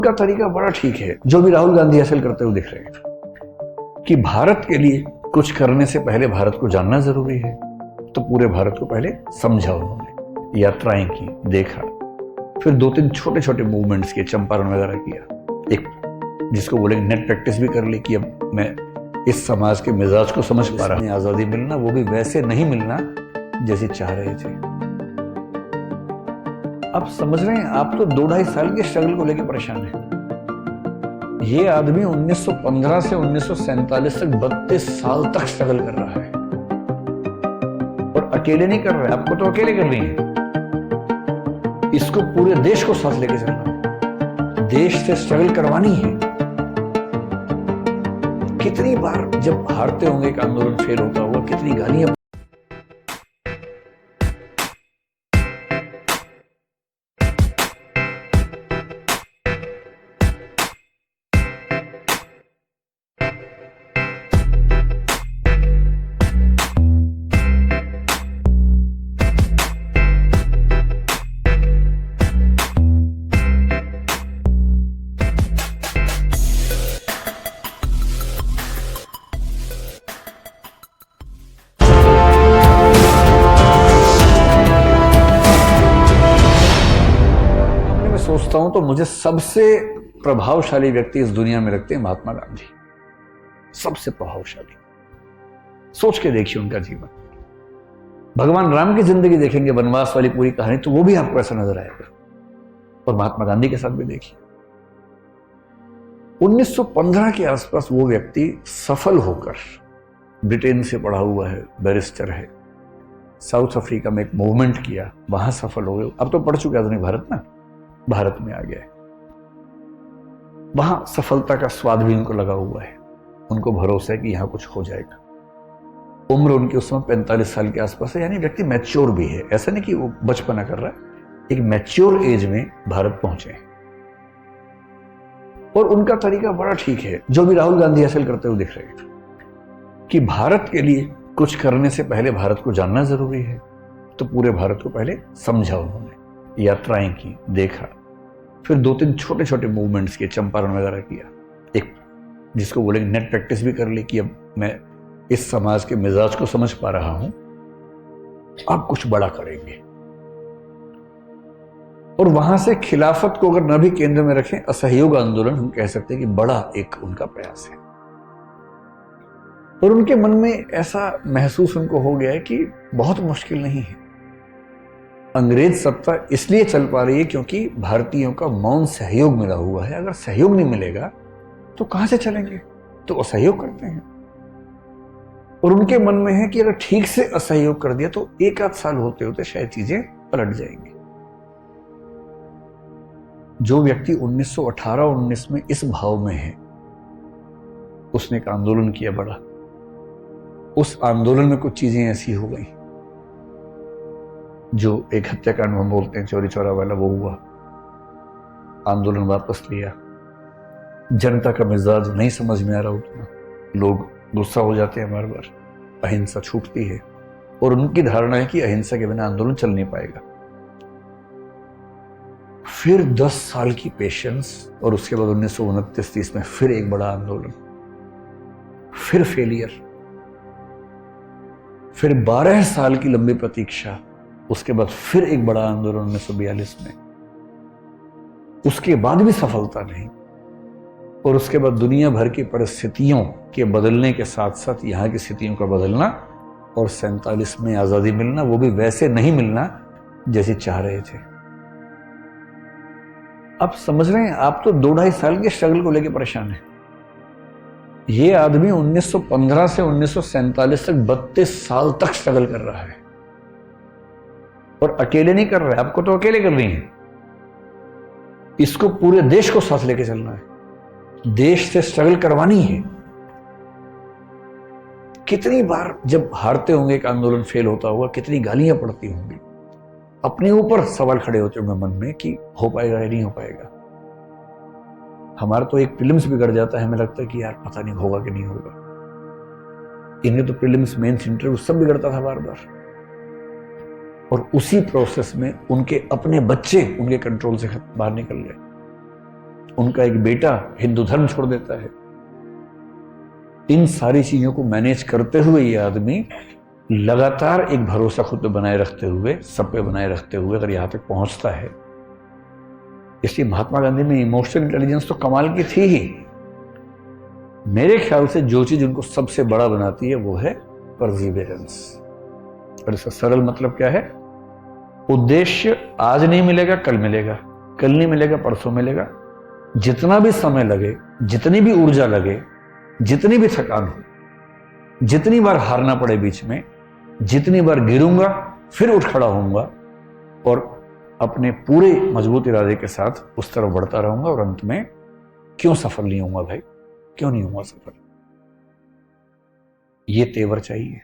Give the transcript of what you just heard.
का तरीका बड़ा ठीक है, जो भी राहुल गांधी हासिल करते हुए दिख रहे हैं कि भारत के लिए कुछ करने से पहले भारत को जानना जरूरी है। तो पूरे भारत को पहले समझा उन्होंने, यात्राएं की, देखा, फिर 2-3 छोटे छोटे मूवमेंट्स किए, चंपारण वगैरह किया, एक जिसको बोलेंगे नेट प्रैक्टिस भी कर ली कि अब मैं इस समाज के मिजाज को समझ पा रहा हूं। आजादी मिलना वो भी वैसे नहीं मिलना जैसे चाह रहे थे। आप समझ रहे हैं, आप तो 2-2.5 साल के स्ट्रगल को लेकर परेशान हैं। ये आदमी 1915 से 1947 तक 32 साल तक स्ट्रगल कर रहा है, और अकेले नहीं कर रहा है, आपको तो अकेले कर रही है, इसको पूरे देश को साथ लेके चलना है, देश से स्ट्रगल करवानी है। कितनी बार जब हारते होंगे, एक आंदोलन फेल होता होगा, कितनी गालियां। सोचता हूं तो मुझे सबसे प्रभावशाली व्यक्ति इस दुनिया में लगते हैं महात्मा गांधी। सबसे प्रभावशाली। सोच के देखिए उनका जीवन। भगवान राम की जिंदगी देखेंगे, वनवास वाली पूरी कहानी, तो वो भी आपको ऐसा नजर आएगा। और महात्मा गांधी के साथ भी देखिए, 1915 के आसपास वो व्यक्ति सफल होकर, ब्रिटेन से पढ़ा हुआ है, बैरिस्टर है, साउथ अफ्रीका में एक मूवमेंट किया, वहां सफल हो गए। अब तो पढ़ चुके आधुनिक भारत ना, भारत में आ गए, वहां सफलता का स्वाद भी उनको लगा हुआ है। उनको भरोसा है कि यहां कुछ हो जाएगा। उम्र उनकी उस समय 45 साल के आसपास है, यानी व्यक्ति मैच्योर भी है। ऐसा नहीं कि वो बचपना कर रहा है, एक मैच्योर एज में भारत पहुंचे। और उनका तरीका बड़ा ठीक है, जो भी राहुल गांधी हासिल करते हुए दिख रहे हैं कि भारत के लिए कुछ करने से पहले भारत को जानना जरूरी है। तो पूरे भारत को पहले समझा उन्होंने, यात्राएं की, देखा, फिर 2-3 छोटे छोटे मूवमेंट्स किए, चंपारण वगैरह किया, एक जिसको बोलेंगे नेट प्रैक्टिस भी कर ली कि अब मैं इस समाज के मिजाज को समझ पा रहा हूं, अब कुछ बड़ा करेंगे। और वहां से खिलाफत को अगर न भी केंद्र में रखें, असहयोग आंदोलन हम कह सकते हैं कि बड़ा एक उनका प्रयास है। और उनके मन में ऐसा महसूस उनको हो गया है कि बहुत मुश्किल नहीं है। अंग्रेज सत्ता इसलिए चल पा रही है क्योंकि भारतीयों का मौन सहयोग मिला हुआ है। अगर सहयोग नहीं मिलेगा तो कहां से चलेंगे? तो असहयोग करते हैं। और उनके मन में है कि अगर ठीक से असहयोग कर दिया तो 1-8 साल होते होते शायद चीजें पलट जाएंगी। जो व्यक्ति 1918-19 में इस भाव में है, उसने एक आंदोलन किया बड़ा। उस आंदोलन में कुछ चीजें ऐसी हो गई, जो एक हत्याकांड हम बोलते हैं, चौरी चौरा वाला, वो हुआ। आंदोलन वापस लिया। जनता का मिजाज नहीं समझ में आ रहा उतना, लोग गुस्सा हो जाते हैं बार बार, अहिंसा छूटती है। और उनकी धारणा है कि अहिंसा के बिना आंदोलन चल नहीं पाएगा। फिर 10 साल की पेशेंस, और उसके बाद 1929-30 में फिर एक बड़ा आंदोलन, फिर फेलियर, फिर 12 साल की लंबी प्रतीक्षा, उसके बाद फिर एक बड़ा आंदोलन 1942 में, उसके बाद भी सफलता नहीं। और उसके बाद दुनिया भर की परिस्थितियों के बदलने के साथ साथ यहां की स्थितियों का बदलना, और 47 में आजादी मिलना, वो भी वैसे नहीं मिलना जैसे चाह रहे थे। आप समझ रहे हैं, आप तो 2-2.5 साल के स्ट्रगल को लेकर परेशान हैं। ये आदमी 1915 से 1947 तक 32 साल तक स्ट्रगल कर रहा है, और अकेले नहीं कर रहा है, आपको तो अकेले कर रही है, इसको पूरे देश को साथ लेके चलना है, देश से स्ट्रगल करवानी है। कितनी बार जब हारते होंगे, एक आंदोलन फेल होता होगा, कितनी गालियां पड़ती होंगी, अपने ऊपर सवाल खड़े होते होंगे मन में कि हो पाएगा या नहीं हो पाएगा। हमारा तो एक प्रीलिम्स बिगड़ जाता है, हमें लगता है कि यार पता नहीं होगा कि नहीं होगा। इन्हें तो प्रीलिम्स, मेंस, इंटरव्यू सब बिगड़ता था बार बार। और उसी प्रोसेस में उनके अपने बच्चे उनके कंट्रोल से बाहर निकल गए। उनका एक बेटा हिंदू धर्म छोड़ देता है। इन सारी चीजों को मैनेज करते हुए ये आदमी लगातार एक भरोसा खुद पे बनाए रखते हुए, सब पे बनाए रखते हुए अगर यहां तक पहुंचता है। इसलिए महात्मा गांधी में इमोशनल इंटेलिजेंस तो कमाल की थी ही। मेरे ख्याल से जो चीज उनको सबसे बड़ा बनाती है वो है परसिवियरेंस। और इसका सरल मतलब क्या है? उद्देश्य आज नहीं मिलेगा, कल मिलेगा, कल नहीं मिलेगा, परसों मिलेगा। जितना भी समय लगे, जितनी भी ऊर्जा लगे, जितनी भी थकान हो, जितनी बार हारना पड़े बीच में, जितनी बार गिरूंगा फिर उठ खड़ा होऊंगा और अपने पूरे मजबूत इरादे के साथ उस तरफ बढ़ता रहूंगा। और अंत में क्यों सफल नहीं होऊंगा भाई, क्यों नहीं होऊंगा सफल? ये तेवर चाहिए।